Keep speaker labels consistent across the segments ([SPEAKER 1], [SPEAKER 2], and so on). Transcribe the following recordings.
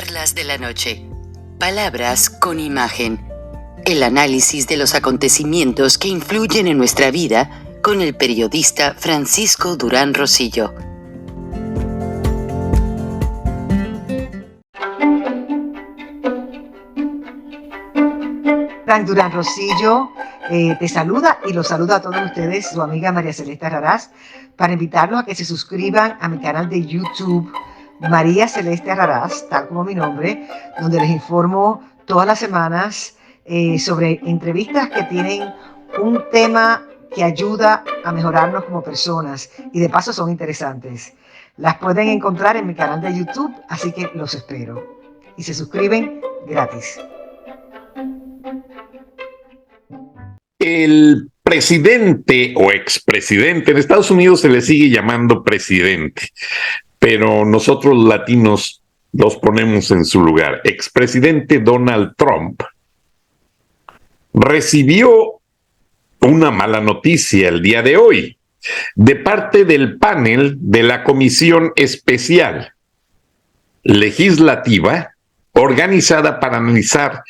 [SPEAKER 1] Charlas de la noche. Palabras con imagen. El análisis de los acontecimientos que influyen en nuestra vida con el periodista Francisco Durán Rosillo.
[SPEAKER 2] Frank Durán Rosillo te saluda y los saluda a todos ustedes, su amiga María Celeste Raraz, para invitarlos a que se suscriban a mi canal de YouTube, María Celeste Raraz, tal como mi nombre, donde les informo todas las semanas sobre entrevistas que tienen un tema que ayuda a mejorarnos como personas y de paso son interesantes. Las pueden encontrar en mi canal de YouTube, así que los espero. Y se suscriben gratis.
[SPEAKER 3] El presidente o expresidente, en Estados Unidos se le sigue llamando presidente, pero nosotros latinos los ponemos en su lugar. Expresidente Donald Trump recibió una mala noticia el día de hoy de parte del panel de la Comisión Especial Legislativa organizada para analizar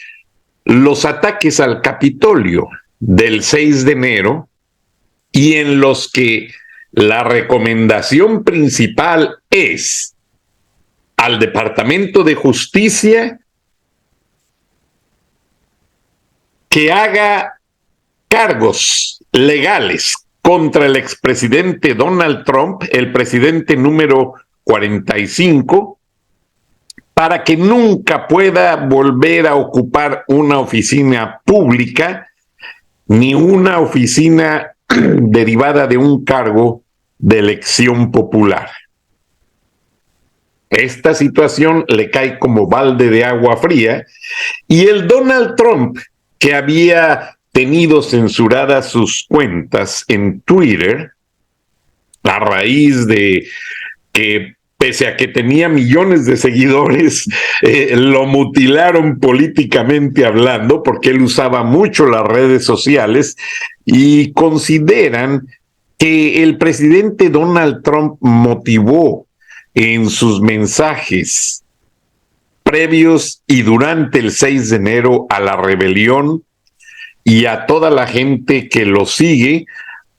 [SPEAKER 3] los ataques al Capitolio del 6 de enero y en los que la recomendación principal es al Departamento de Justicia que haga cargos legales contra el expresidente Donald Trump, el presidente número 45, para que nunca pueda volver a ocupar una oficina pública ni una oficina derivada de un cargo de elección popular. Esta situación le cae como balde de agua fría y el Donald Trump, que había tenido censuradas sus cuentas en Twitter a raíz de que pese a que tenía millones de seguidores, lo mutilaron políticamente hablando, porque él usaba mucho las redes sociales, y consideran que el presidente Donald Trump motivó en sus mensajes previos y durante el 6 de enero a la rebelión y a toda la gente que lo sigue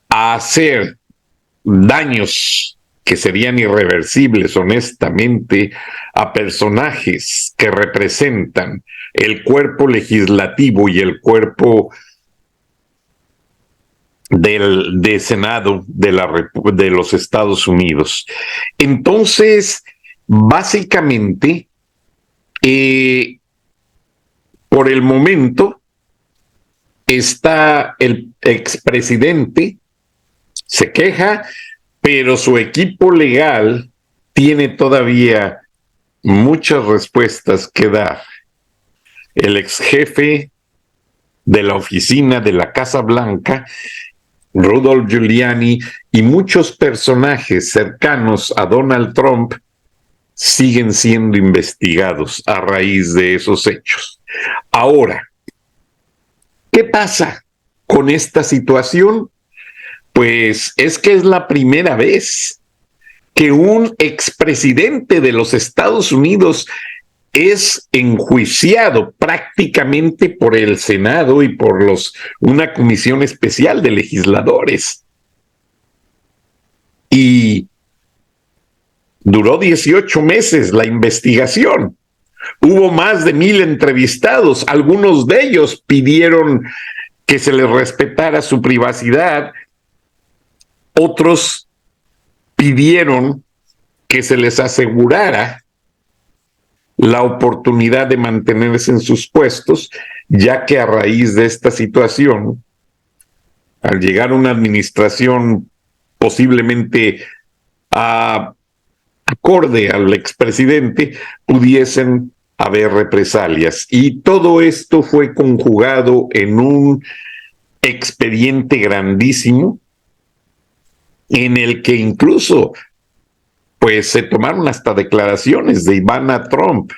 [SPEAKER 3] a hacer daños que serían irreversibles, honestamente, a personajes que representan el cuerpo legislativo y el cuerpo de Senado de los Estados Unidos. Entonces, básicamente, por el momento, está el expresidente, se queja, pero su equipo legal tiene todavía muchas respuestas que dar. El ex jefe de la oficina de la Casa Blanca, Rudolph Giuliani, y muchos personajes cercanos a Donald Trump siguen siendo investigados a raíz de esos hechos. Ahora, ¿qué pasa con esta situación? Pues es que es la primera vez que un expresidente de los Estados Unidos es enjuiciado prácticamente por el Senado y por una comisión especial de legisladores. Y duró 18 meses la investigación. Hubo más de 1,000 entrevistados. Algunos de ellos pidieron que se les respetara su privacidad. Otros pidieron que se les asegurara la oportunidad de mantenerse en sus puestos, ya que a raíz de esta situación, al llegar una administración posiblemente acorde al expresidente, pudiesen haber represalias. Y todo esto fue conjugado en un expediente grandísimo, en el que incluso pues se tomaron hasta declaraciones de Ivana Trump,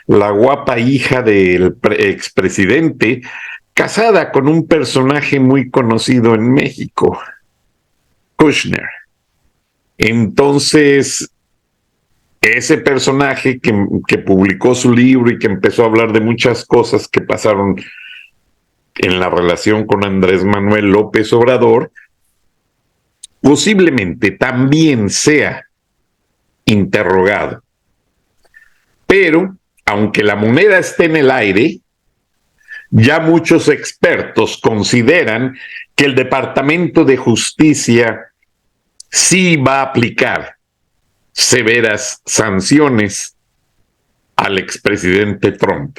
[SPEAKER 3] la guapa hija del expresidente, casada con un personaje muy conocido en México, Kushner. Entonces, ese personaje que publicó su libro y que empezó a hablar de muchas cosas que pasaron en la relación con Andrés Manuel López Obrador, posiblemente también sea interrogado. Pero, aunque la moneda esté en el aire, ya muchos expertos consideran que el Departamento de Justicia sí va a aplicar severas sanciones al expresidente Trump.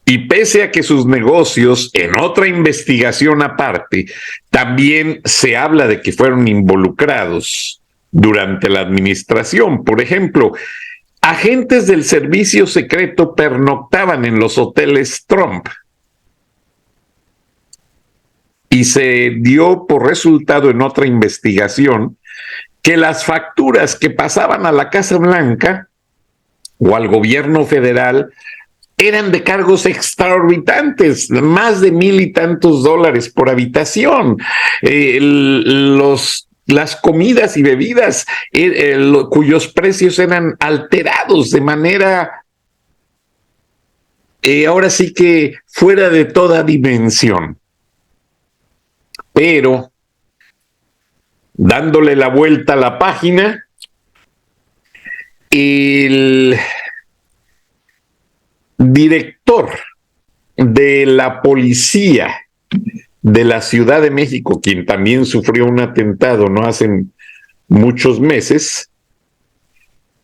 [SPEAKER 3] Y pese a que sus negocios, en otra investigación aparte, también se habla de que fueron involucrados durante la administración. Por ejemplo, agentes del servicio secreto pernoctaban en los hoteles Trump. Y se dio por resultado en otra investigación que las facturas que pasaban a la Casa Blanca o al gobierno federal eran de cargos extraorbitantes, más de $1,000 y tantos por habitación. Las comidas y bebidas cuyos precios eran alterados de manera, ahora sí que fuera de toda dimensión. Pero, dándole la vuelta a la página, el director de la policía de la Ciudad de México, quien también sufrió un atentado no hace muchos meses,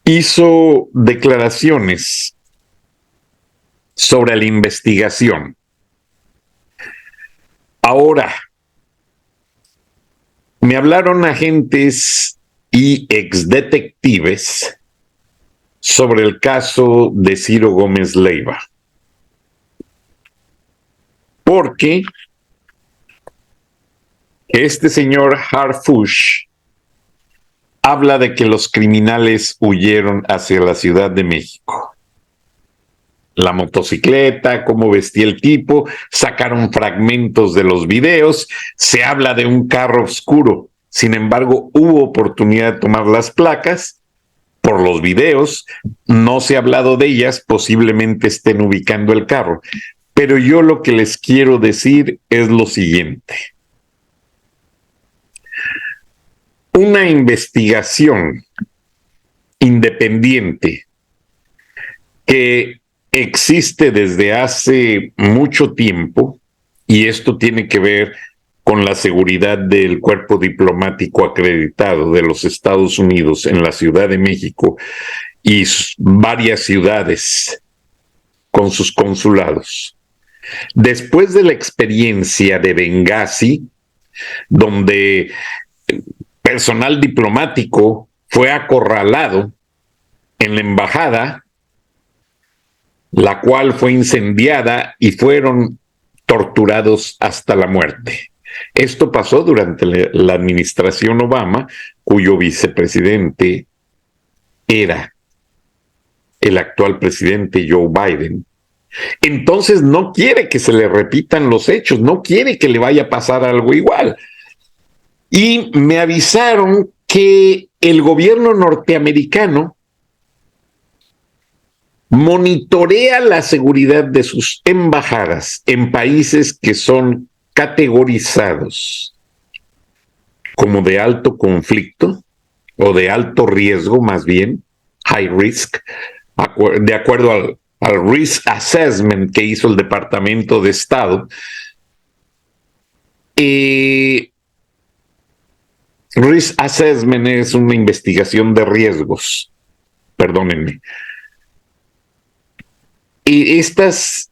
[SPEAKER 3] hizo declaraciones sobre la investigación. Ahora, me hablaron agentes y exdetectives sobre el caso de Ciro Gómez Leiva. Porque este señor Harfush habla de que los criminales huyeron hacia la Ciudad de México. La motocicleta, cómo vestía el tipo, sacaron fragmentos de los videos, se habla de un carro oscuro. Sin embargo, hubo oportunidad de tomar las placas por los videos, no se ha hablado de ellas, posiblemente estén ubicando el carro. Pero yo lo que les quiero decir es lo siguiente. Una investigación independiente que existe desde hace mucho tiempo, y esto tiene que ver con la seguridad del cuerpo diplomático acreditado de los Estados Unidos en la Ciudad de México y varias ciudades con sus consulados. Después de la experiencia de Benghazi, donde personal diplomático fue acorralado en la embajada, la cual fue incendiada y fueron torturados hasta la muerte. Esto pasó durante la administración Obama, cuyo vicepresidente era el actual presidente Joe Biden. Entonces no quiere que se le repitan los hechos, no quiere que le vaya a pasar algo igual. Y me avisaron que el gobierno norteamericano monitorea la seguridad de sus embajadas en países que son categorizados como de alto conflicto o de alto riesgo, más bien, high risk, de acuerdo al risk assessment que hizo el Departamento de Estado. Risk assessment es una investigación de riesgos, perdónenme. Y estos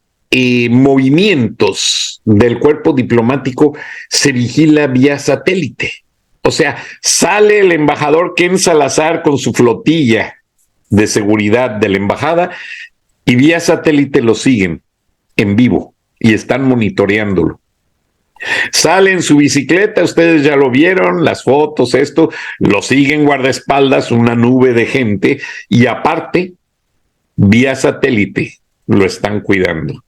[SPEAKER 3] movimientos del cuerpo diplomático se vigila vía satélite. O sea, sale el embajador Ken Salazar con su flotilla de seguridad de la embajada y vía satélite lo siguen en vivo y están monitoreándolo. Sale en su bicicleta, ustedes ya lo vieron, las fotos, esto, lo siguen guardaespaldas, una nube de gente, y aparte, vía satélite, lo están cuidando.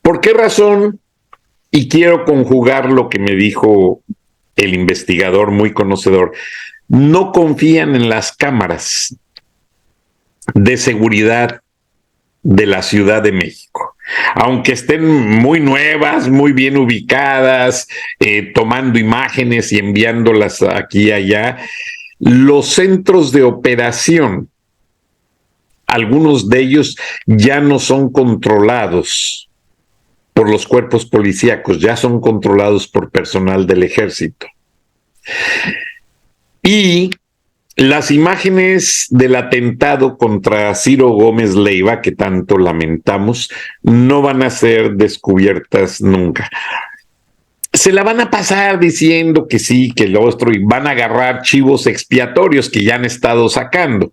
[SPEAKER 3] ¿Por qué razón? Y quiero conjugar lo que me dijo el investigador muy conocedor. no confían en las cámaras de seguridad de la Ciudad de México. Aunque estén muy nuevas, muy bien ubicadas, tomando imágenes y enviándolas aquí y allá, los centros de operación, algunos de ellos ya no son controlados por los cuerpos policíacos, ya son controlados por personal del ejército. Y las imágenes del atentado contra Ciro Gómez Leiva, que tanto lamentamos, no van a ser descubiertas nunca. Se la van a pasar diciendo que sí, que lo otro, y van a agarrar chivos expiatorios que ya han estado sacando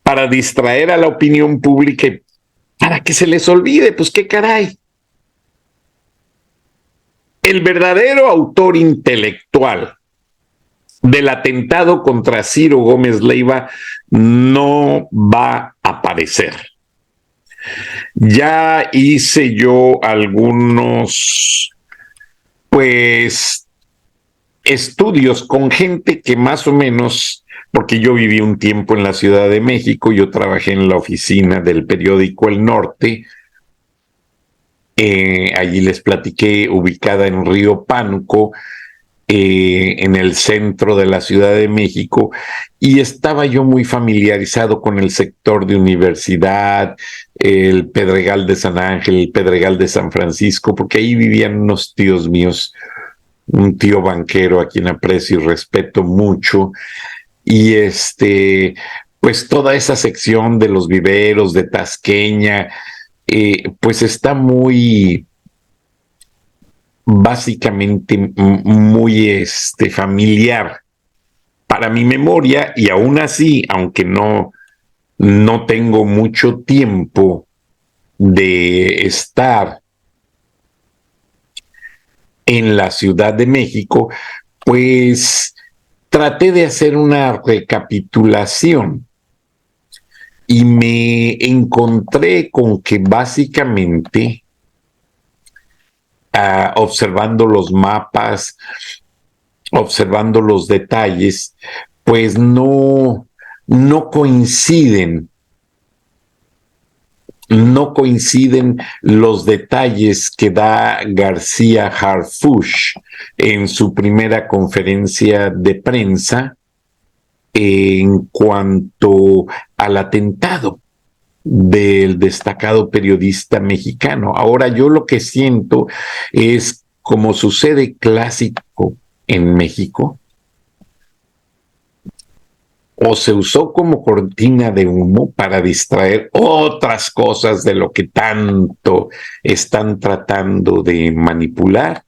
[SPEAKER 3] para distraer a la opinión pública, para que se les olvide, pues qué caray. El verdadero autor intelectual del atentado contra Ciro Gómez Leiva no va a aparecer. Ya hice yo algunos, pues, estudios con gente que más o menos, porque yo viví un tiempo en la Ciudad de México, yo trabajé en la oficina del periódico El Norte, allí les platiqué, ubicada en Río Pánuco, en el centro de la Ciudad de México, y estaba yo muy familiarizado con el sector de universidad, el Pedregal de San Ángel, el Pedregal de San Francisco, porque ahí vivían unos tíos míos, un tío banquero a quien aprecio y respeto mucho, y pues toda esa sección de los viveros, de Tasqueña, pues está muy, básicamente muy familiar para mi memoria, y aún así, aunque no tengo mucho tiempo de estar en la Ciudad de México, pues traté de hacer una recapitulación y me encontré con que básicamente, observando los mapas, observando los detalles, pues no coinciden los detalles que da García Harfuch en su primera conferencia de prensa en cuanto al atentado del destacado periodista mexicano. Ahora, yo lo que siento es, como sucede clásico en México, o se usó como cortina de humo para distraer otras cosas de lo que tanto están tratando de manipular,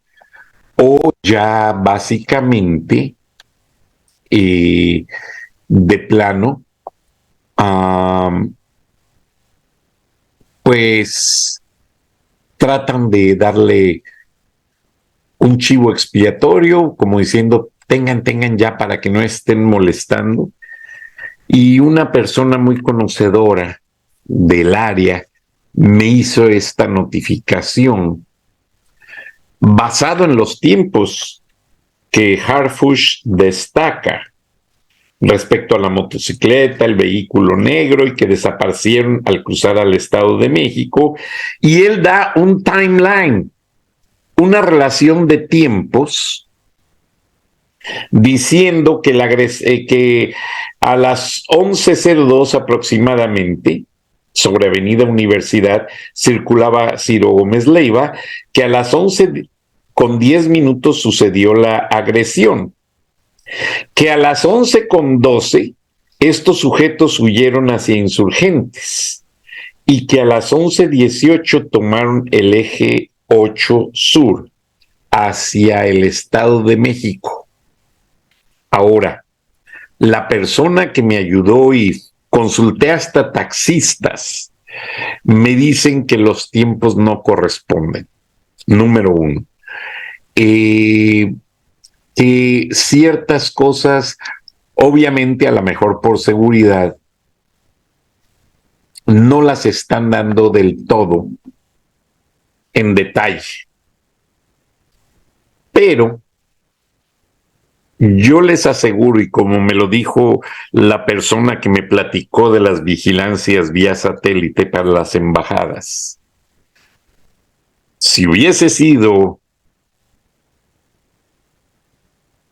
[SPEAKER 3] o ya básicamente, de plano, pues tratan de darle un chivo expiatorio, como diciendo, tengan ya para que no estén molestando. Y una persona muy conocedora del área me hizo esta notificación basado en los tiempos que Harfuch destaca respecto a la motocicleta, el vehículo negro, y que desaparecieron al cruzar al Estado de México, y él da un timeline, una relación de tiempos, diciendo que, que a las 11:02 aproximadamente, sobre Avenida Universidad, circulaba Ciro Gómez Leiva, que a las 11:10 sucedió la agresión, que a las 11:12 estos sujetos huyeron hacia Insurgentes, y que a las 11:18 tomaron el eje 8 sur hacia el Estado de México. Ahora, la persona que me ayudó, y consulté hasta taxistas, me dicen que los tiempos no corresponden. Número uno. Que ciertas cosas, obviamente a lo mejor por seguridad, no las están dando del todo en detalle. Pero Yo les aseguro, y como me lo dijo la persona que me platicó de las vigilancias vía satélite para las embajadas, si hubiese sido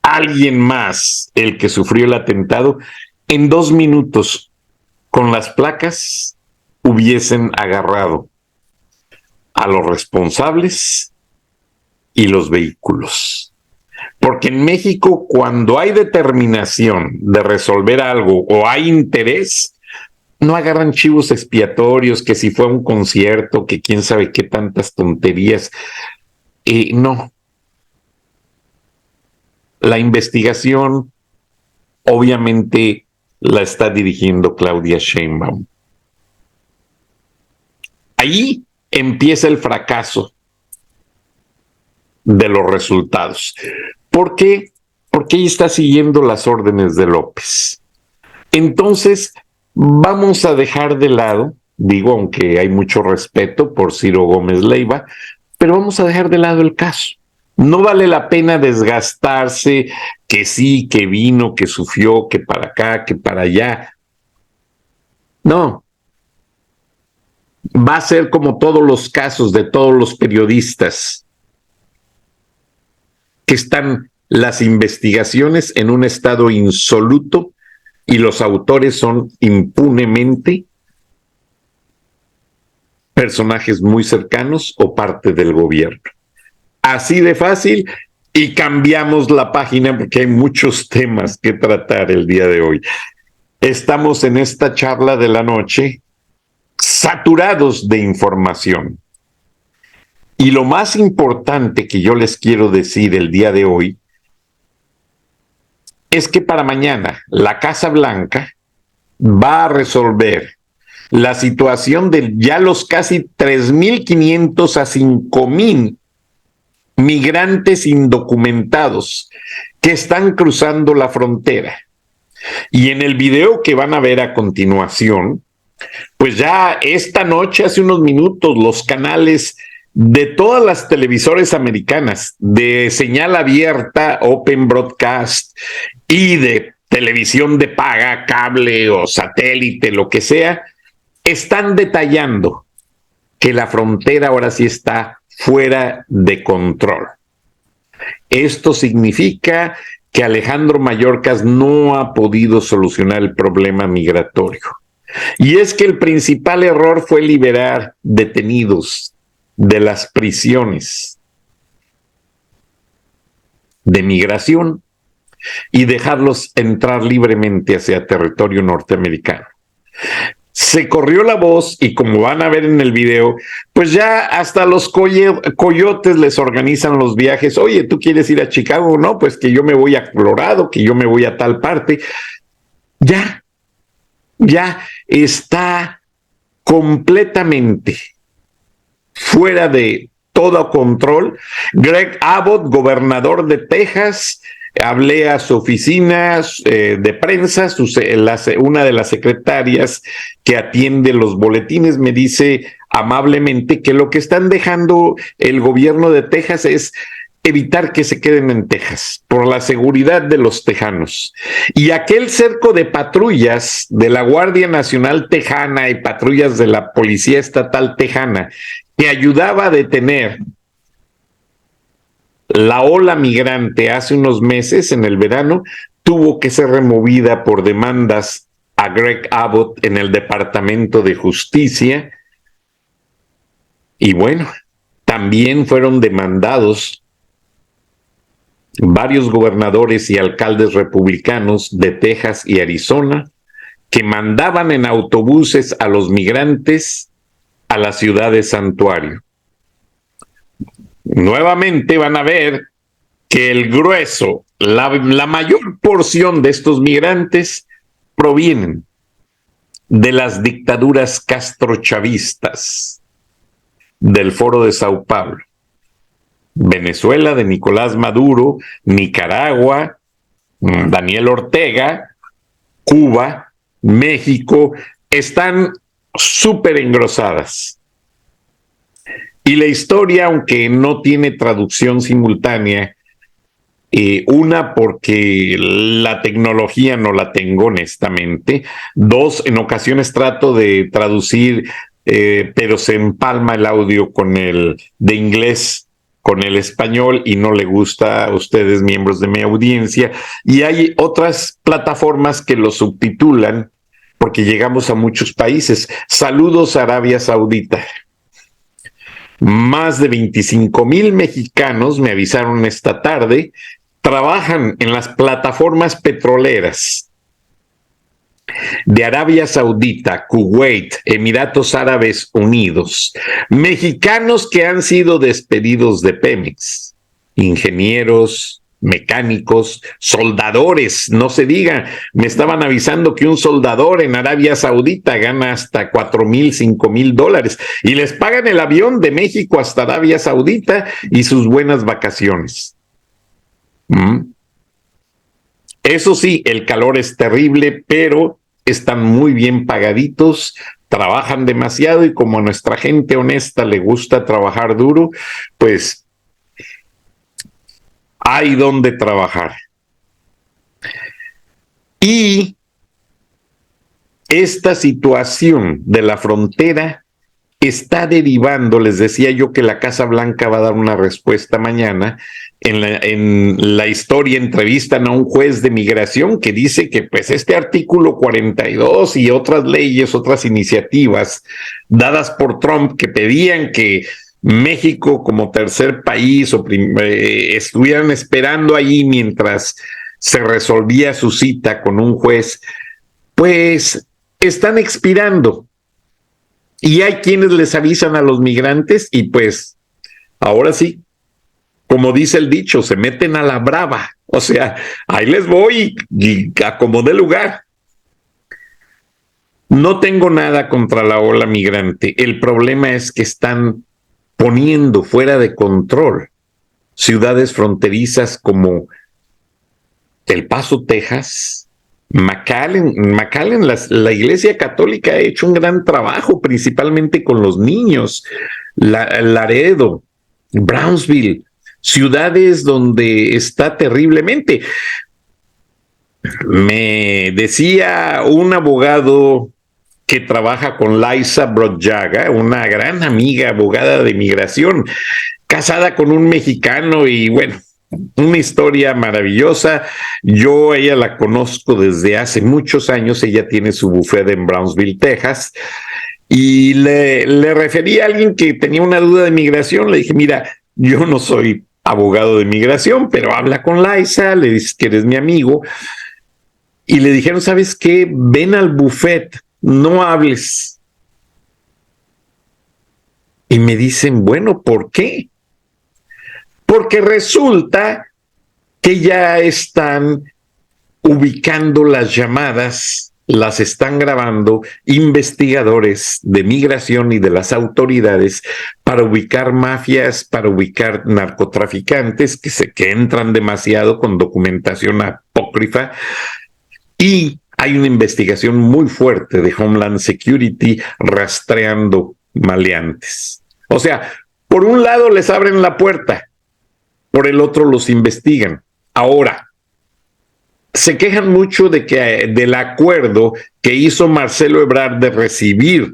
[SPEAKER 3] alguien más el que sufrió el atentado, en 2 minutos con las placas hubiesen agarrado a los responsables y los vehículos. Porque en México, cuando hay determinación de resolver algo o hay interés, no agarran chivos expiatorios, que si fue un concierto, que quién sabe qué tantas tonterías. No. La investigación, obviamente, la está dirigiendo Claudia Sheinbaum. Ahí empieza el fracaso de los resultados. ¿Por qué? Porque ella está siguiendo las órdenes de López. Entonces, vamos a dejar de lado, digo, aunque hay mucho respeto por Ciro Gómez Leiva, pero vamos a dejar de lado el caso. No vale la pena desgastarse, que sí, que vino, que sufrió, que para acá, que para allá. No. Va a ser como todos los casos de todos los periodistas, que están las investigaciones en un estado insoluto y los autores son impunemente personajes muy cercanos o parte del gobierno. Así de fácil, y cambiamos la página porque hay muchos temas que tratar el día de hoy. Estamos en esta charla de la noche saturados de información. Y lo más importante que yo les quiero decir el día de hoy es que para mañana la Casa Blanca va a resolver la situación de ya los casi 3.500 a 5.000 migrantes indocumentados que están cruzando la frontera. Y en el video que van a ver a continuación, pues ya esta noche, hace unos minutos, los canales de todas las televisores americanas, de señal abierta, Open Broadcast, y de televisión de paga, cable o satélite, lo que sea, están detallando que la frontera ahora sí está fuera de control. Esto significa que Alejandro Mayorkas no ha podido solucionar el problema migratorio. Y es que el principal error fue liberar detenidos de las prisiones de migración y dejarlos entrar libremente hacia territorio norteamericano. Se corrió la voz y, como van a ver en el video, pues ya hasta los coyotes les organizan los viajes. Oye, ¿tú quieres ir a Chicago? No, pues que yo me voy a Colorado, que yo me voy a tal parte. Ya está completamente fuera de todo control. Greg Abbott, gobernador de Texas, hablé a su oficina de prensa, una de las secretarias que atiende los boletines me dice amablemente que lo que están dejando el gobierno de Texas es evitar que se queden en Texas por la seguridad de los tejanos. Y aquel cerco de patrullas de la Guardia Nacional Tejana y patrullas de la Policía Estatal Tejana que ayudaba a detener la ola migrante hace unos meses, en el verano, tuvo que ser removida por demandas a Greg Abbott en el Departamento de Justicia. Y bueno, también fueron demandados varios gobernadores y alcaldes republicanos de Texas y Arizona que mandaban en autobuses a los migrantes a la ciudad de Santuario. Nuevamente van a ver que el grueso, la mayor porción de estos migrantes provienen de las dictaduras castrochavistas del Foro de Sao Paulo. Venezuela de Nicolás Maduro, Nicaragua, Daniel Ortega, Cuba, México, están súper engrosadas. Y la historia, aunque no tiene traducción simultánea, Una, porque la tecnología no la tengo, honestamente. Dos, en ocasiones trato de traducir, pero se empalma el audio con el de inglés con el español y no le gusta a ustedes, miembros de mi audiencia. Y hay otras plataformas que lo subtitulan porque llegamos a muchos países. Saludos a Arabia Saudita. Más de 25,000 mexicanos, me avisaron esta tarde, trabajan en las plataformas petroleras de Arabia Saudita, Kuwait, Emiratos Árabes Unidos, mexicanos que han sido despedidos de Pemex, ingenieros, mecánicos, soldadores, no se diga, me estaban avisando que un soldador en Arabia Saudita gana hasta $4,000, $5,000 y les pagan el avión de México hasta Arabia Saudita y sus buenas vacaciones. Eso sí, el calor es terrible, pero están muy bien pagaditos, trabajan demasiado y como a nuestra gente honesta le gusta trabajar duro, pues hay donde trabajar. Y esta situación de la frontera está derivando, les decía yo que la Casa Blanca va a dar una respuesta mañana. En la historia entrevistan a un juez de migración que dice que pues este artículo 42 y otras leyes, otras iniciativas dadas por Trump que pedían que México como tercer país estuvieran esperando allí mientras se resolvía su cita con un juez, pues están expirando. Y hay quienes les avisan a los migrantes y pues ahora sí, como dice el dicho, se meten a la brava. O sea, ahí les voy y acomodé lugar. No tengo nada contra la ola migrante. El problema es que están poniendo fuera de control ciudades fronterizas como El Paso, Texas, McAllen, la Iglesia Católica ha hecho un gran trabajo, principalmente con los niños. Laredo, Brownsville, ciudades donde está terriblemente. Me decía un abogado que trabaja con Liza Brodjaga, una gran amiga abogada de migración, casada con un mexicano y bueno, una historia maravillosa. Yo a ella la conozco desde hace muchos años. Ella tiene su bufete en Brownsville, Texas. Y le referí a alguien que tenía una duda de migración. Le dije, mira, yo no soy abogado de migración, pero habla con Liza, le dices que eres mi amigo. Y le dijeron, ¿sabes qué? Ven al bufete, no hables. Y me dicen, bueno, ¿por qué? Porque resulta que ya están ubicando las llamadas, las están grabando investigadores de migración y de las autoridades para ubicar mafias, para ubicar narcotraficantes que entran demasiado con documentación apócrifa. Y hay una investigación muy fuerte de Homeland Security rastreando maleantes. O sea, por un lado les abren la puerta, por el otro los investigan. Ahora, se quejan mucho del acuerdo que hizo Marcelo Ebrard de recibir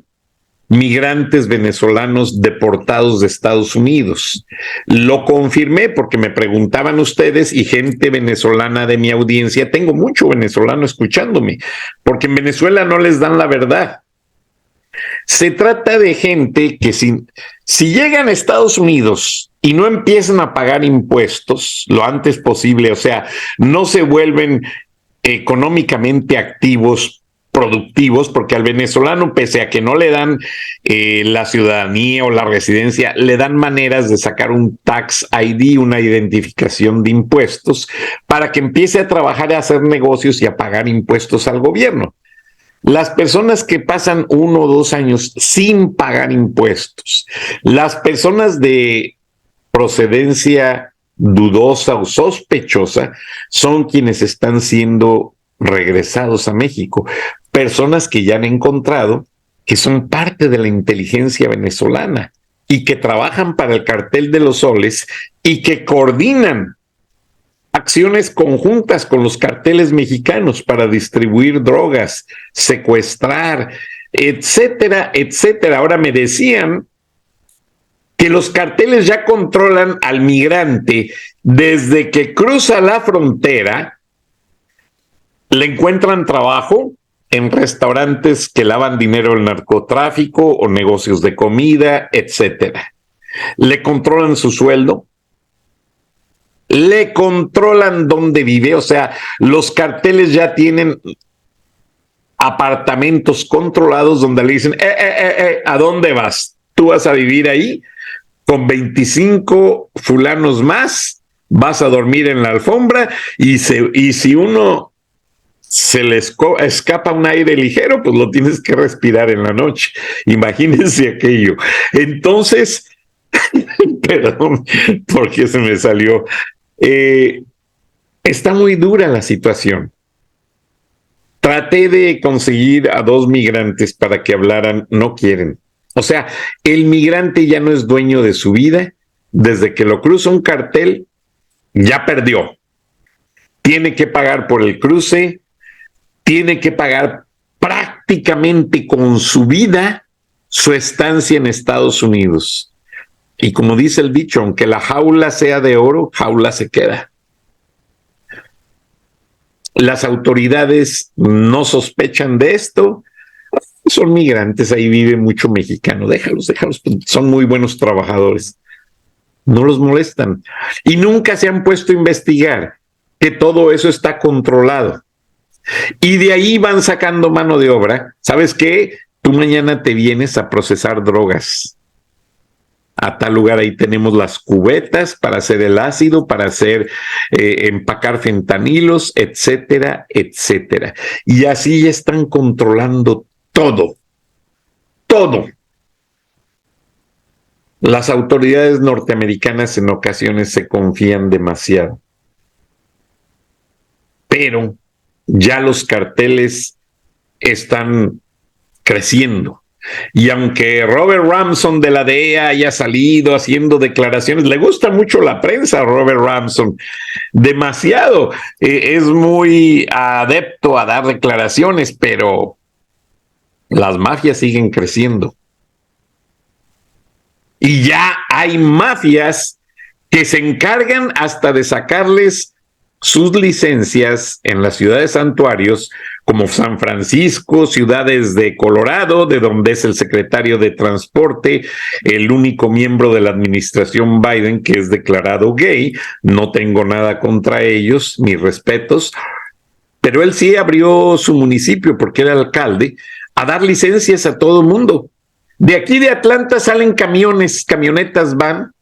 [SPEAKER 3] migrantes venezolanos deportados de Estados Unidos. Lo confirmé porque me preguntaban ustedes y gente venezolana de mi audiencia. Tengo mucho venezolano escuchándome, porque en Venezuela no les dan la verdad. Se trata de gente que si llegan a Estados Unidos y no empiezan a pagar impuestos lo antes posible, o sea, no se vuelven económicamente activos, productivos, porque al venezolano, pese a que no le dan la ciudadanía o la residencia, le dan maneras de sacar un tax ID, una identificación de impuestos, para que empiece a trabajar, a hacer negocios y a pagar impuestos al gobierno. Las personas que pasan 1 o 2 años sin pagar impuestos, las personas de procedencia dudosa o sospechosa, son quienes están siendo regresados a México. Personas que ya han encontrado que son parte de la inteligencia venezolana y que trabajan para el cartel de los soles y que coordinan acciones conjuntas con los carteles mexicanos para distribuir drogas, secuestrar, etcétera, etcétera. Ahora me decían que los carteles ya controlan al migrante desde que cruza la frontera, le encuentran trabajo en restaurantes que lavan dinero del narcotráfico o negocios de comida, etcétera. Le controlan su sueldo, le controlan dónde vive, o sea, los carteles ya tienen apartamentos controlados donde le dicen, ¿a dónde vas? ¿Tú vas a vivir ahí? Con 25 fulanos más, vas a dormir en la alfombra y si uno se le escapa un aire ligero, pues lo tienes que respirar en la noche. Imagínense aquello. Entonces, perdón, porque se me salió. Está muy dura la situación. Traté de conseguir a 2 migrantes para que hablaran, no quieren. O sea, el migrante ya no es dueño de su vida. Desde que lo cruza un cartel, ya perdió. Tiene que pagar por el cruce, tiene que pagar prácticamente con su vida su estancia en Estados Unidos. Y como dice el dicho, aunque la jaula sea de oro, jaula se queda. Las autoridades no sospechan de esto. Son migrantes, ahí vive mucho mexicano. Déjalos, son muy buenos trabajadores. No los molestan. Y nunca se han puesto a investigar que todo eso está controlado. Y de ahí van sacando mano de obra. ¿Sabes qué? Tú mañana te vienes a procesar drogas a tal lugar. Ahí tenemos las cubetas para hacer el ácido, para hacer empacar fentanilos, etcétera, etcétera. Y así ya están controlando todo. Las autoridades norteamericanas en ocasiones se confían demasiado. Pero ya los carteles están creciendo. Y aunque Robert Ramson de la DEA haya salido haciendo declaraciones, le gusta mucho la prensa a Robert Ramson, demasiado. Es muy adepto a dar declaraciones, pero las mafias siguen creciendo. Y ya hay mafias que se encargan hasta de sacarles sus licencias en las ciudades santuarios, como San Francisco, ciudades de Colorado, de donde es el secretario de Transporte, el único miembro de la administración Biden que es declarado gay. No tengo nada contra ellos, mis respetos, pero él sí abrió su municipio, porque era alcalde, a dar licencias a todo el mundo. De aquí de Atlanta salen camionetas van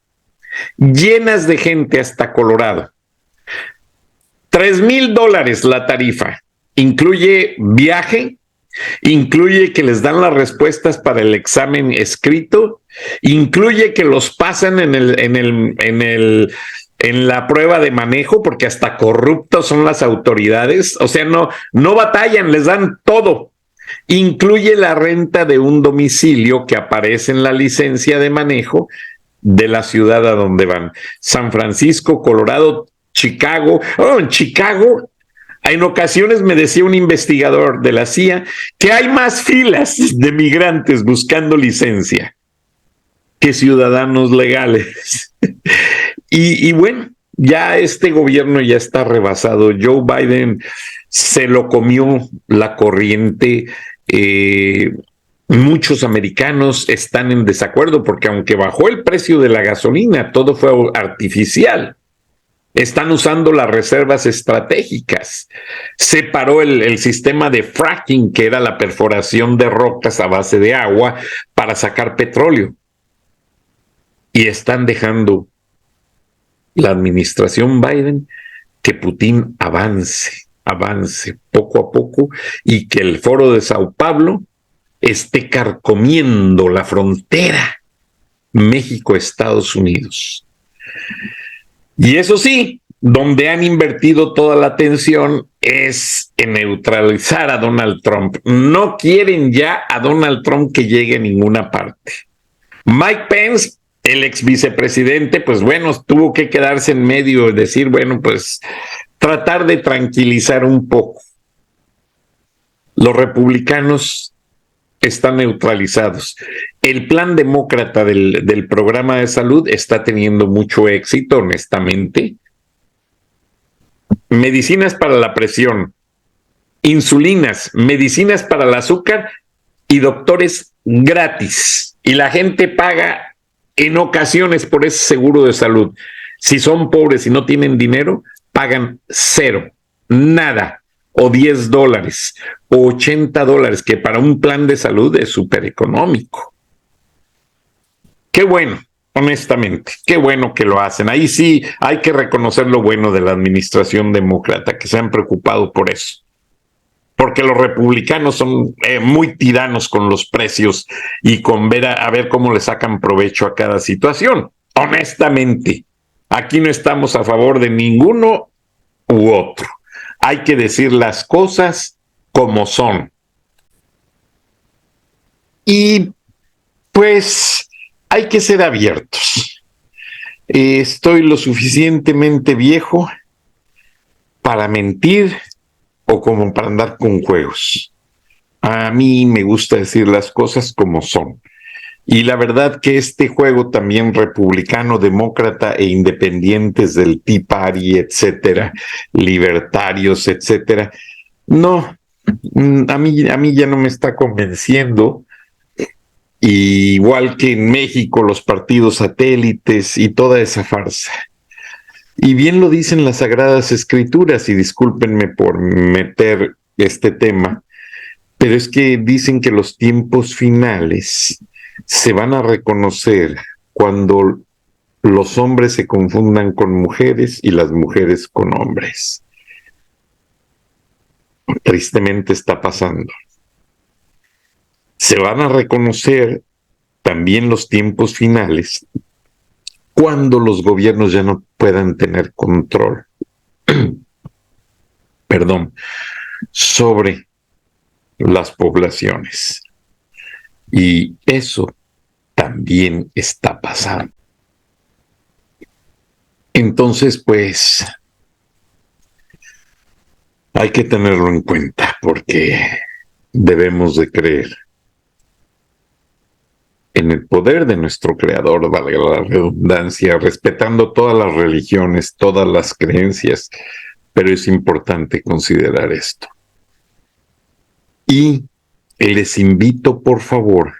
[SPEAKER 3] llenas de gente hasta Colorado. $3,000 la tarifa. Incluye viaje, incluye que les dan las respuestas para el examen escrito, incluye que los pasan en la prueba de manejo, porque hasta corruptos son las autoridades. O sea, no batallan, les dan todo. Incluye la renta de un domicilio que aparece en la licencia de manejo de la ciudad a donde van. San Francisco, Colorado, Chicago. En Chicago, en ocasiones me decía un investigador de la CIA que hay más filas de migrantes buscando licencia que ciudadanos legales. Y bueno, ya este gobierno ya está rebasado. Joe Biden se lo comió la corriente. Muchos americanos están en desacuerdo porque aunque bajó el precio de la gasolina, todo fue artificial. Están usando las reservas estratégicas. Se paró el sistema de fracking, que era la perforación de rocas a base de agua para sacar petróleo. Y están dejando la administración Biden que Putin avance poco a poco y que el Foro de Sao Paulo esté carcomiendo la frontera México-Estados Unidos. Y eso sí, donde han invertido toda la atención es en neutralizar a Donald Trump. No quieren ya a Donald Trump que llegue a ninguna parte. Mike Pence El ex vicepresidente, pues bueno, tuvo que quedarse en medio y decir, bueno, pues tratar de tranquilizar un poco. Los republicanos están neutralizados. El plan demócrata del programa de salud está teniendo mucho éxito, honestamente. Medicinas para la presión, insulinas, medicinas para el azúcar y doctores gratis. Y la gente paga en ocasiones por ese seguro de salud. Si son pobres y no tienen dinero, pagan cero, nada, o $10, o $80, que para un plan de salud es súper económico. Qué bueno, honestamente, qué bueno que lo hacen. Ahí sí hay que reconocer lo bueno de la administración demócrata, que se han preocupado por eso. Porque los republicanos son muy tiranos con los precios y con ver a ver cómo le sacan provecho a cada situación. Honestamente, aquí no estamos a favor de ninguno u otro. Hay que decir las cosas como son. Y pues hay que ser abiertos. Estoy lo suficientemente viejo para mentir o como para andar con juegos. A mí me gusta decir las cosas como son. Y la verdad que este juego también republicano, demócrata e independientes del Tea Party, etcétera, libertarios, etcétera, no, a mí ya no me está convenciendo. Igual que en México, los partidos satélites y toda esa farsa. Y bien lo dicen las Sagradas Escrituras, y discúlpenme por meter este tema, pero es que dicen que los tiempos finales se van a reconocer cuando los hombres se confundan con mujeres y las mujeres con hombres. Tristemente está pasando. Se van a reconocer también los tiempos finales cuando los gobiernos ya no puedan tener control, sobre las poblaciones. Y eso también está pasando. Entonces, pues, hay que tenerlo en cuenta porque debemos de creer en el poder de nuestro Creador, valga la redundancia, respetando todas las religiones, todas las creencias, pero es importante considerar esto. Y les invito, por favor,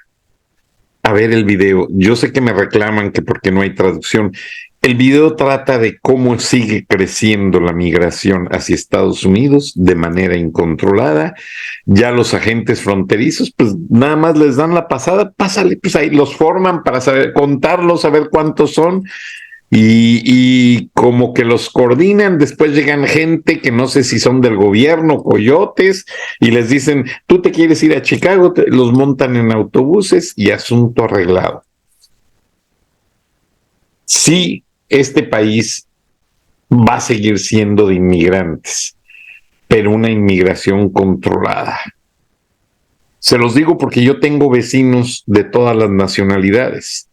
[SPEAKER 3] a ver el video. Yo sé que me reclaman que porque no hay traducción. El video trata de cómo sigue creciendo la migración hacia Estados Unidos de manera incontrolada. Ya los agentes fronterizos, pues nada más les dan la pasada, pásale, pues ahí los forman para saber, contarlos, saber cuántos son, y como que los coordinan. Después llegan gente que no sé si son del gobierno, coyotes, y les dicen, tú te quieres ir a Chicago, los montan en autobuses y asunto arreglado. Sí, este país va a seguir siendo de inmigrantes, pero una inmigración controlada. Se los digo porque yo tengo vecinos de todas las nacionalidades.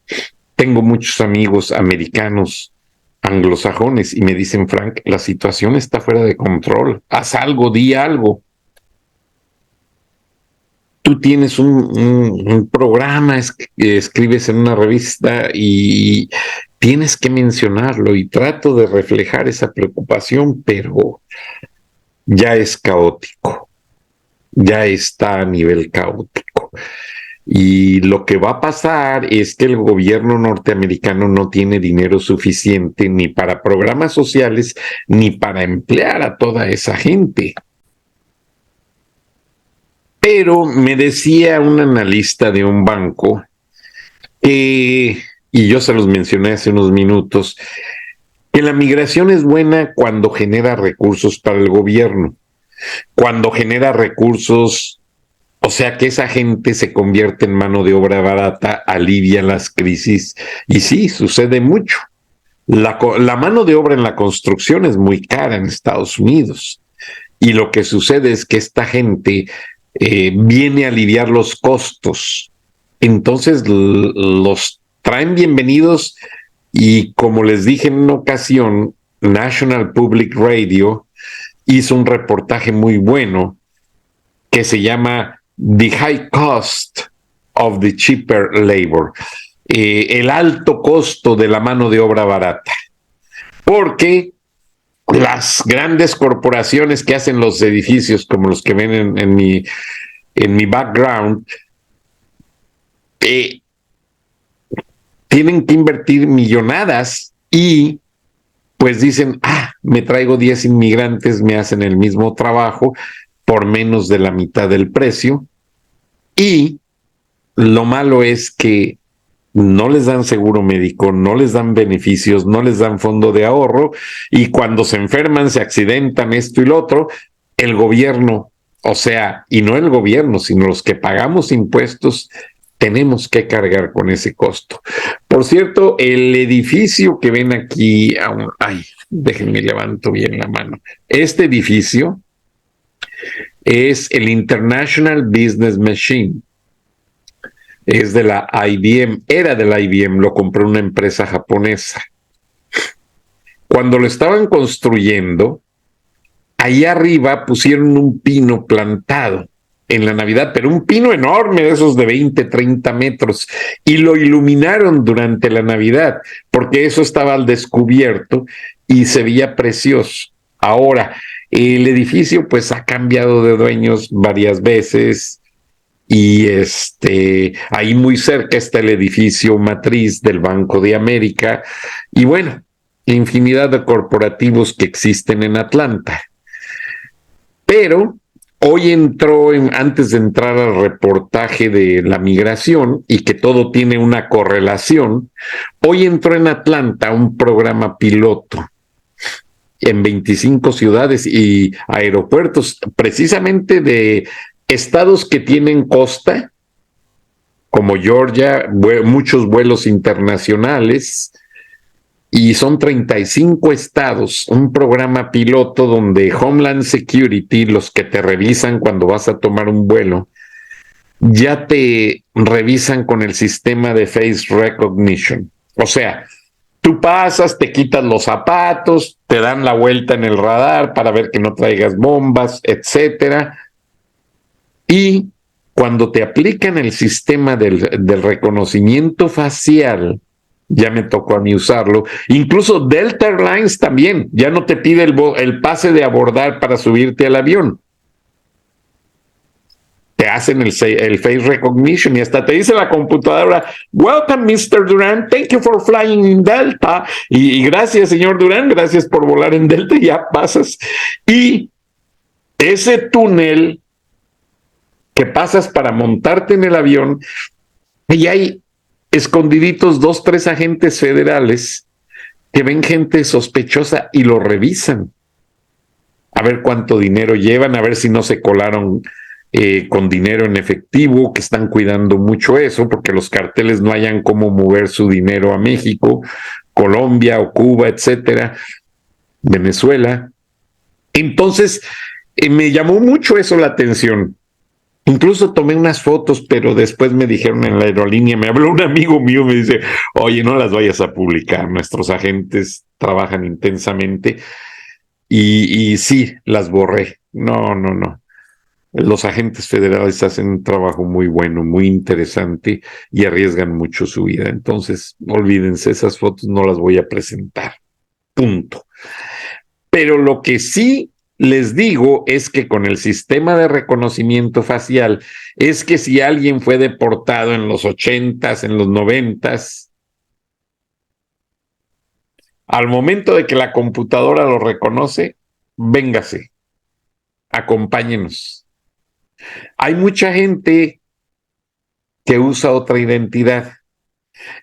[SPEAKER 3] Tengo muchos amigos americanos, anglosajones, y me dicen, Frank, la situación está fuera de control. Haz algo, di algo. Tú tienes un programa, escribes en una revista y tienes que mencionarlo, y trato de reflejar esa preocupación, pero ya es caótico, ya está a nivel caótico. Y lo que va a pasar es que el gobierno norteamericano no tiene dinero suficiente ni para programas sociales ni para emplear a toda esa gente. Pero me decía un analista de un banco, y yo se los mencioné hace unos minutos, que la migración es buena cuando genera recursos para el gobierno, cuando genera recursos, o sea que esa gente se convierte en mano de obra barata, alivia las crisis, y sí, sucede mucho. La mano de obra en la construcción es muy cara en Estados Unidos, y lo que sucede es que esta gente viene a aliviar los costos. Entonces los traen bienvenidos y como les dije en una ocasión, National Public Radio hizo un reportaje muy bueno que se llama The High Cost of the Cheaper Labor, el alto costo de la mano de obra barata, porque las grandes corporaciones que hacen los edificios como los que ven en mi background, tienen que invertir millonadas y pues dicen, me traigo 10 inmigrantes, me hacen el mismo trabajo por menos de la mitad del precio. Y lo malo es que no les dan seguro médico, no les dan beneficios, no les dan fondo de ahorro, y cuando se enferman, se accidentan, esto y lo otro, el gobierno, o sea, y no el gobierno, sino los que pagamos impuestos, tenemos que cargar con ese costo. Por cierto, el edificio que ven aquí, déjenme levanto bien la mano. Este edificio es el International Business Machine. Es de la IBM, era de la IBM, lo compró una empresa japonesa. Cuando lo estaban construyendo, ahí arriba pusieron un pino plantado en la Navidad, pero un pino enorme, de esos de 20, 30 metros, y lo iluminaron durante la Navidad, porque eso estaba al descubierto y se veía precioso. Ahora, el edificio pues ha cambiado de dueños varias veces, y ahí muy cerca está el edificio matriz del Banco de América, y bueno, infinidad de corporativos que existen en Atlanta. Pero hoy entró, antes de entrar al reportaje de la migración y que todo tiene una correlación, hoy entró en Atlanta un programa piloto en 25 ciudades y aeropuertos, precisamente de estados que tienen costa, como Georgia, muchos vuelos internacionales, y son 35 estados, un programa piloto donde Homeland Security, los que te revisan cuando vas a tomar un vuelo, ya te revisan con el sistema de Face Recognition. O sea, tú pasas, te quitas los zapatos, te dan la vuelta en el radar para ver que no traigas bombas, etcétera. Y cuando te aplican el sistema del reconocimiento facial, ya me tocó a mí usarlo, incluso Delta Airlines también, ya no te pide el pase de abordar para subirte al avión. Te hacen el face recognition y hasta te dice la computadora, welcome Mr. Durán, thank you for flying in Delta, y gracias señor Durán, gracias por volar en Delta, y ya pasas. Y ese túnel que pasas para montarte en el avión, y hay escondiditos 2, 3 agentes federales que ven gente sospechosa y lo revisan. A ver cuánto dinero llevan, a ver si no se colaron con dinero en efectivo, que están cuidando mucho eso, porque los carteles no hayan cómo mover su dinero a México, Colombia o Cuba, etcétera, Venezuela. Entonces, me llamó mucho eso la atención. Incluso tomé unas fotos, pero después me dijeron en la aerolínea, me habló un amigo mío, me dice, oye, no las vayas a publicar, nuestros agentes trabajan intensamente, y sí, las borré. No. Los agentes federales hacen un trabajo muy bueno, muy interesante, y arriesgan mucho su vida. Entonces, olvídense, esas fotos no las voy a presentar. Punto. Pero lo que sí les digo es que con el sistema de reconocimiento facial, es que si alguien fue deportado en los 80s, en los 90s, al momento de que la computadora lo reconoce, véngase, acompáñenos. Hay mucha gente que usa otra identidad.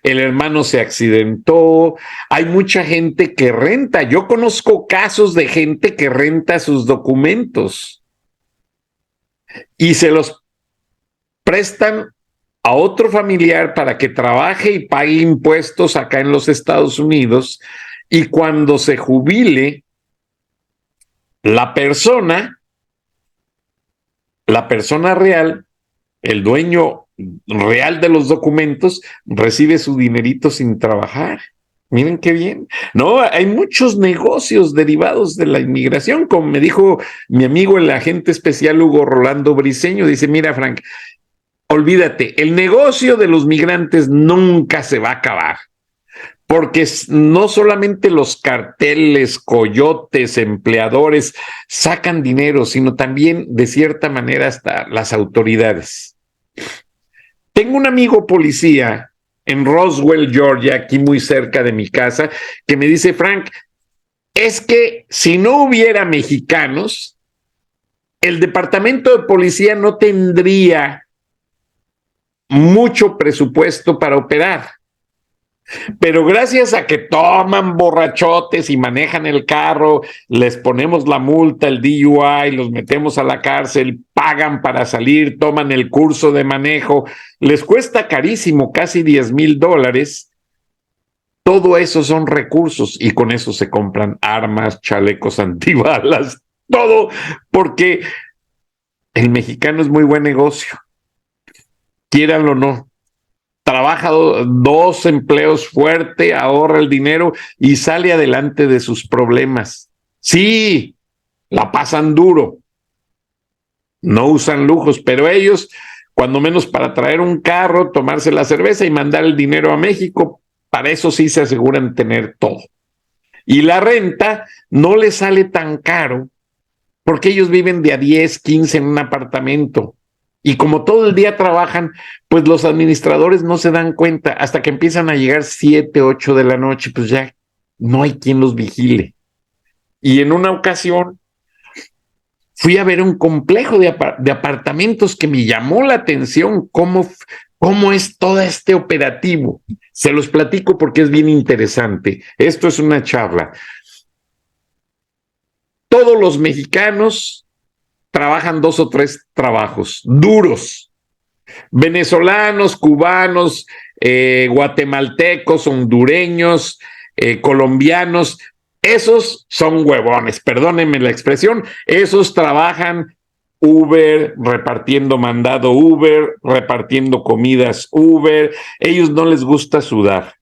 [SPEAKER 3] El hermano se accidentó, hay mucha gente que renta. Yo conozco casos de gente que renta sus documentos y se los prestan a otro familiar para que trabaje y pague impuestos acá en los Estados Unidos, y cuando se jubile, la persona real El dueño real de los documentos recibe su dinerito sin trabajar. Miren qué bien. No, hay muchos negocios derivados de la inmigración, como me dijo mi amigo el agente especial Hugo Rolando Briceño. Dice, mira, Frank, olvídate, el negocio de los migrantes nunca se va a acabar. Porque no solamente los carteles, coyotes, empleadores sacan dinero, sino también, de cierta manera, hasta las autoridades. Tengo un amigo policía en Roswell, Georgia, aquí muy cerca de mi casa, que me dice, Frank, es que si no hubiera mexicanos, el departamento de policía no tendría mucho presupuesto para operar. Pero gracias a que toman borrachotes y manejan el carro, les ponemos la multa, el DUI, los metemos a la cárcel, pagan para salir, toman el curso de manejo, les cuesta carísimo, casi $10,000. Todo eso son recursos y con eso se compran armas, chalecos antibalas, todo, porque el mexicano es muy buen negocio, quieranlo o no. Trabaja 2 empleos fuerte, ahorra el dinero y sale adelante de sus problemas. Sí, la pasan duro, no usan lujos, pero ellos, cuando menos para traer un carro, tomarse la cerveza y mandar el dinero a México, para eso sí se aseguran tener todo. Y la renta no les sale tan caro porque ellos viven de a 10, 15 en un apartamento. Y como todo el día trabajan, pues los administradores no se dan cuenta hasta que empiezan a llegar 7, 8 de la noche, pues ya no hay quien los vigile. Y en una ocasión fui a ver un complejo de apartamentos que me llamó la atención cómo es todo este operativo. Se los platico porque es bien interesante. Esto es una charla. Todos los mexicanos trabajan 2 o 3 trabajos duros. Venezolanos, cubanos, guatemaltecos, hondureños, colombianos, esos son huevones, perdónenme la expresión, esos trabajan Uber, repartiendo mandado Uber, repartiendo comidas Uber, ellos no les gusta sudar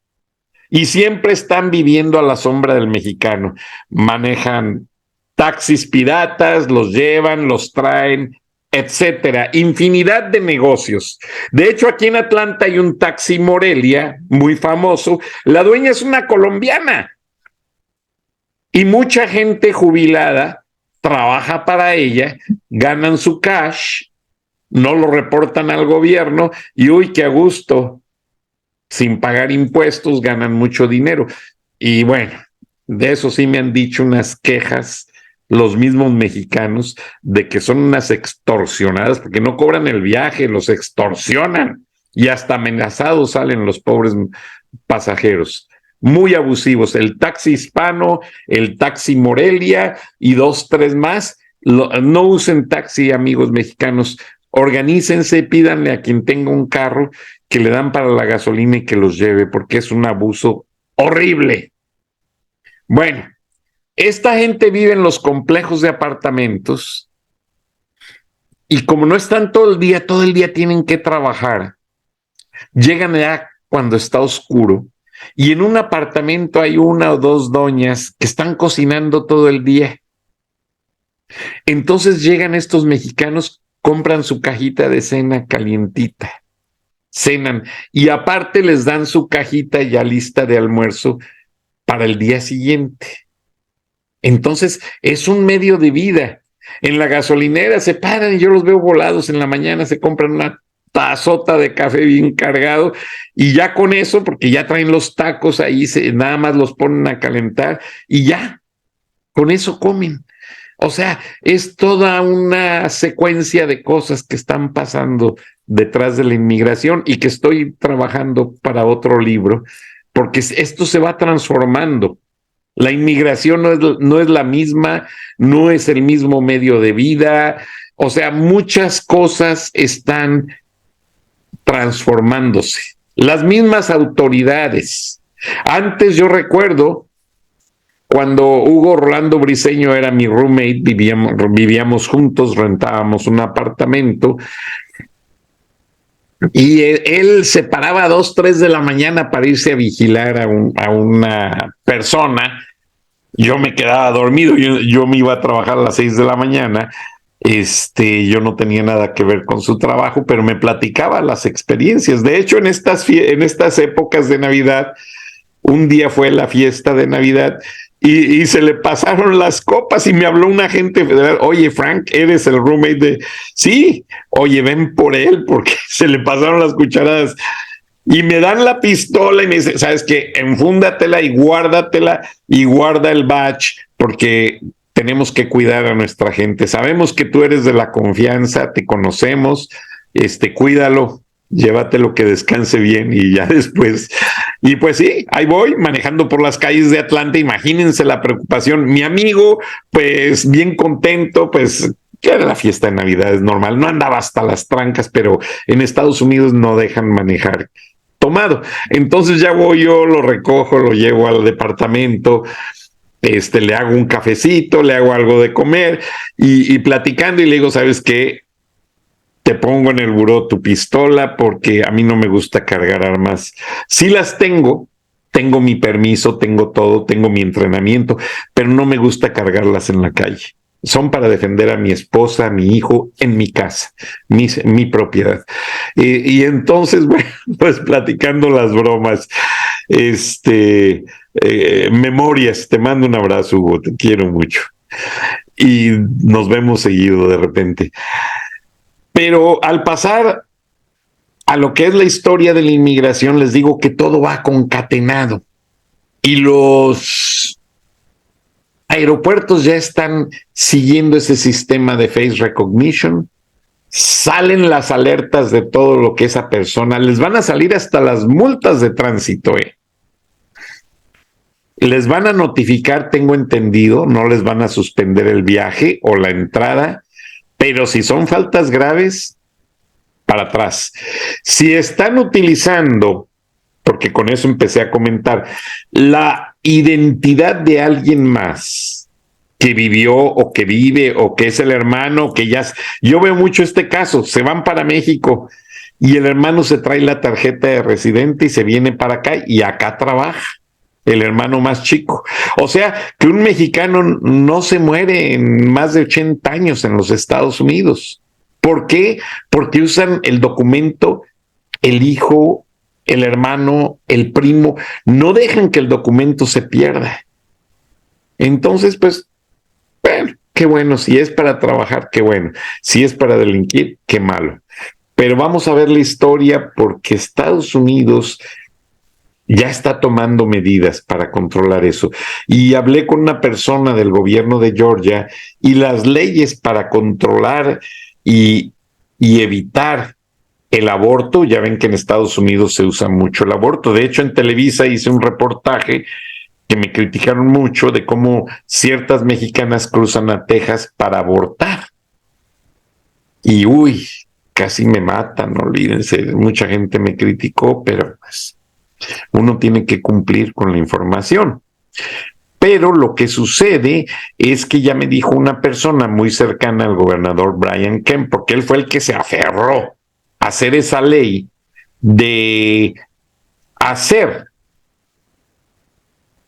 [SPEAKER 3] y siempre están viviendo a la sombra del mexicano, manejan taxis piratas, los llevan, los traen, etcétera, infinidad de negocios. De hecho, aquí en Atlanta hay un Taxi Morelia muy famoso, la dueña es una colombiana y mucha gente jubilada trabaja para ella, ganan su cash, no lo reportan al gobierno y uy, qué a gusto, sin pagar impuestos, ganan mucho dinero. Y bueno, de eso sí me han dicho unas quejas los mismos mexicanos de que son unas extorsionadas porque no cobran el viaje, los extorsionan y hasta amenazados salen los pobres pasajeros. Muy abusivos. El taxi hispano, el taxi Morelia y 2, 3 más. No usen taxi, amigos mexicanos. Organícense, pídanle a quien tenga un carro que le dan para la gasolina y que los lleve porque es un abuso horrible. Bueno, esta gente vive en los complejos de apartamentos y como no están todo el día tienen que trabajar, llegan ya cuando está oscuro y en un apartamento hay 1 o 2 doñas que están cocinando todo el día. Entonces llegan estos mexicanos, compran su cajita de cena calientita, cenan y aparte les dan su cajita ya lista de almuerzo para el día siguiente. Entonces, es un medio de vida. En la gasolinera se paran y yo los veo volados en la mañana, se compran una tazota de café bien cargado y ya con eso, porque ya traen los tacos ahí, nada más los ponen a calentar y ya, con eso comen. O sea, es toda una secuencia de cosas que están pasando detrás de la inmigración y que estoy trabajando para otro libro, porque esto se va transformando. La inmigración no es la misma, no es el mismo medio de vida, o sea, muchas cosas están transformándose. Las mismas autoridades. Antes yo recuerdo cuando Hugo Rolando Briceño era mi roommate, vivíamos juntos, rentábamos un apartamento Y él se paraba a 2, 3 de la mañana para irse a vigilar a una persona. Yo me quedaba dormido, yo me iba a trabajar a las 6 de la mañana. Yo no tenía nada que ver con su trabajo, pero me platicaba las experiencias. De hecho, en estas épocas de Navidad, un día fue la fiesta de Navidad y se le pasaron las copas y me habló un agente federal. Oye, Frank, ¿eres el roommate de...? Sí, oye, ven por él porque se le pasaron las cucharadas. Y me dan la pistola y me dice, ¿sabes qué? Enfúndatela y guárdatela y guarda el badge porque tenemos que cuidar a nuestra gente. Sabemos que tú eres de la confianza, te conocemos, cuídalo, llévatelo, que descanse bien y ya después. Y pues sí, ahí voy manejando por las calles de Atlanta. Imagínense la preocupación. Mi amigo, pues bien contento, pues que era la fiesta de Navidad, es normal. No andaba hasta las trancas, pero en Estados Unidos no dejan manejar tomado. Entonces ya voy yo, lo recojo, lo llevo al departamento, le hago un cafecito, le hago algo de comer y platicando y le digo, ¿sabes qué? Te pongo en el buró tu pistola porque a mí no me gusta cargar armas. Sí las tengo mi permiso, tengo todo, tengo mi entrenamiento, pero no me gusta cargarlas en la calle. Son para defender a mi esposa, a mi hijo, en mi casa, mi propiedad. Y entonces, bueno, pues platicando las bromas, memorias, te mando un abrazo, Hugo, te quiero mucho. Y nos vemos seguido de repente. Pero al pasar a lo que es la historia de la inmigración, les digo que todo va concatenado. Y los aeropuertos ya están siguiendo ese sistema de face recognition. Salen las alertas de todo lo que esa persona, les van a salir hasta las multas de tránsito. Les van a notificar, tengo entendido, no les van a suspender el viaje o la entrada, pero si son faltas graves, para atrás. Si están utilizando, porque con eso empecé a comentar, la identidad de alguien más que vivió o que vive o que es el hermano, que ya... Yo veo mucho este caso, se van para México y el hermano se trae la tarjeta de residente y se viene para acá y acá trabaja el hermano más chico. O sea, que un mexicano no se muere en más de 80 años en los Estados Unidos. ¿Por qué? Porque usan el documento, el hijo, el hermano, el primo, no dejan que el documento se pierda. Entonces, pues, bueno, qué bueno, si es para trabajar, qué bueno, si es para delinquir, qué malo. Pero vamos a ver la historia porque Estados Unidos ya está tomando medidas para controlar eso. Y hablé con una persona del gobierno de Georgia y las leyes para controlar y evitar el aborto, ya ven que en Estados Unidos se usa mucho el aborto. De hecho, en Televisa hice un reportaje que me criticaron mucho de cómo ciertas mexicanas cruzan a Texas para abortar. Y uy, casi me matan, olvídense. Mucha gente me criticó, pero pues uno tiene que cumplir con la información. Pero lo que sucede es que ya me dijo una persona muy cercana al gobernador Brian Kemp, porque él fue el que se aferró a hacer esa ley de hacer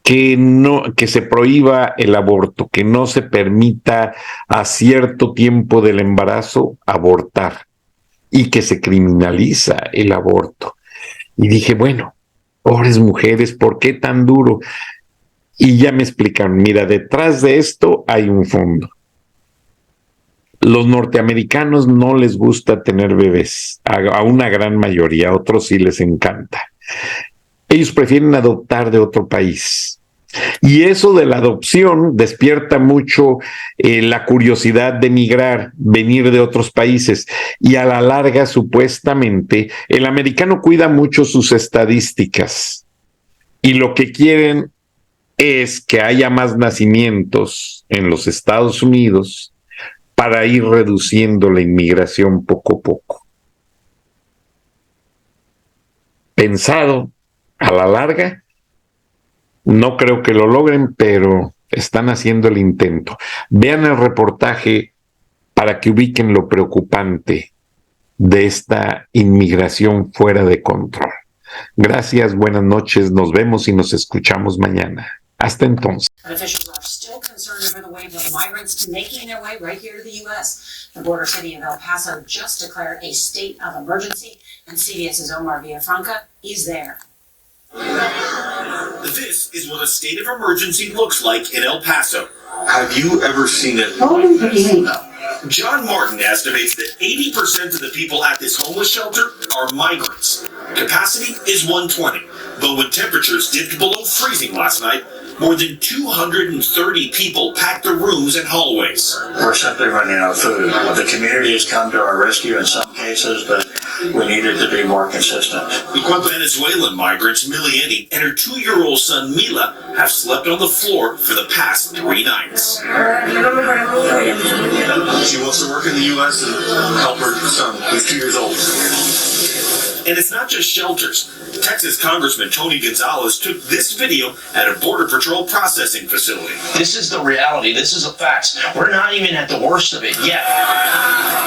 [SPEAKER 3] que se prohíba el aborto, que no se permita a cierto tiempo del embarazo abortar y que se criminaliza el aborto. Y dije, bueno, pobres mujeres, ¿por qué tan duro? Y ya me explicaron, mira, detrás de esto hay un fondo. Los norteamericanos no les gusta tener bebés, a una gran mayoría, a otros sí les encanta. Ellos prefieren adoptar de otro país. Y eso de la adopción despierta mucho la curiosidad de migrar, venir de otros países. Y a la larga, supuestamente, el americano cuida mucho sus estadísticas. Y lo que quieren es que haya más nacimientos en los Estados Unidos para ir reduciendo la inmigración poco a poco. Pensado a la larga, no creo que lo logren, pero están haciendo el intento. Vean el reportaje para que ubiquen lo preocupante de esta inmigración fuera de control. Gracias, buenas noches, nos vemos y nos escuchamos mañana. Hasta entonces.
[SPEAKER 4] Officials are still concerned over the wave of migrants making their way right here to the U.S. The border city of El Paso just declared a state of emergency, and CBS's Omar Villafranca is there.
[SPEAKER 5] This is what a state of emergency looks like in El Paso.
[SPEAKER 6] Have you ever seen it?
[SPEAKER 5] John Martin estimates that 80% of the people at this homeless shelter are migrants. Capacity is 120, but when temperatures dipped below freezing last night, more than 230 people packed their rooms and hallways.
[SPEAKER 6] We're simply running out of food. The community has come to our rescue in some cases, but we needed to be more consistent.
[SPEAKER 5] Venezuelan migrants Milieni and her 2-year-old son Mila have slept on the floor for the past 3 nights.
[SPEAKER 6] She wants to work in the U.S. and help her son, who's 2 years old.
[SPEAKER 5] And it's not just shelters. Texas Congressman Tony Gonzalez took this video at a Border Patrol processing facility.
[SPEAKER 7] This is the reality. This is the facts. We're not even at the worst of it yet.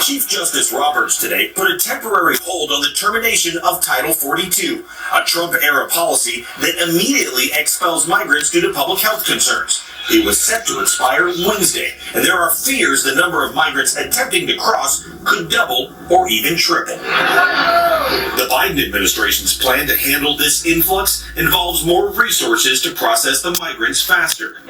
[SPEAKER 5] Chief Justice Roberts today put a temporary hold on the termination of Title 42, a Trump-era policy that immediately expels migrants due to public health concerns. It was set to expire Wednesday, and there are fears the number of migrants attempting to cross could double or even triple. The Biden administration's plan to handle this influx involves more resources to process the migrants faster.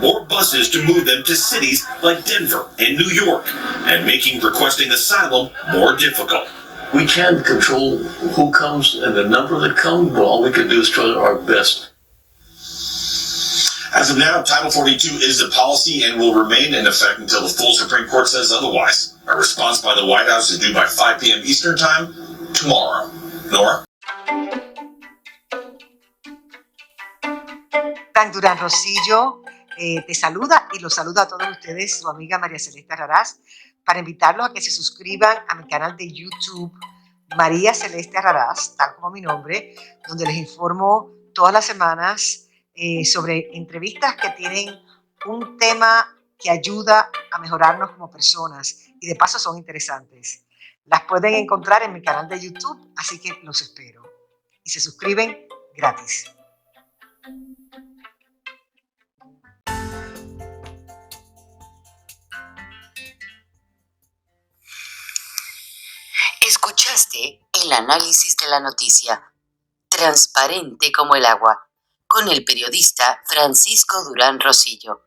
[SPEAKER 5] More buses to move them to cities like Denver and New York, and making requesting asylum more difficult.
[SPEAKER 6] We can't control who comes and the number that come, but all we can do is try our best.
[SPEAKER 5] As of now, Title 42 is a policy and will remain in effect until the full Supreme Court says otherwise. A response by the White House is due by 5 p.m. Eastern Time tomorrow. Nora?
[SPEAKER 2] Tan Durán Rosillo te saluda y los saluda a todos ustedes, su amiga María Celeste Raraz, para invitarlos a que se suscriban a mi canal de YouTube, María Celeste Raraz, tal como mi nombre, donde les informo todas las semanas sobre entrevistas que tienen un tema que ayuda a mejorarnos como personas y de paso son interesantes. Las pueden encontrar en mi canal de YouTube, así que los espero. Y se suscriben gratis.
[SPEAKER 1] Escuchaste el análisis de la noticia, transparente como el agua, con el periodista Francisco Durán Rosillo.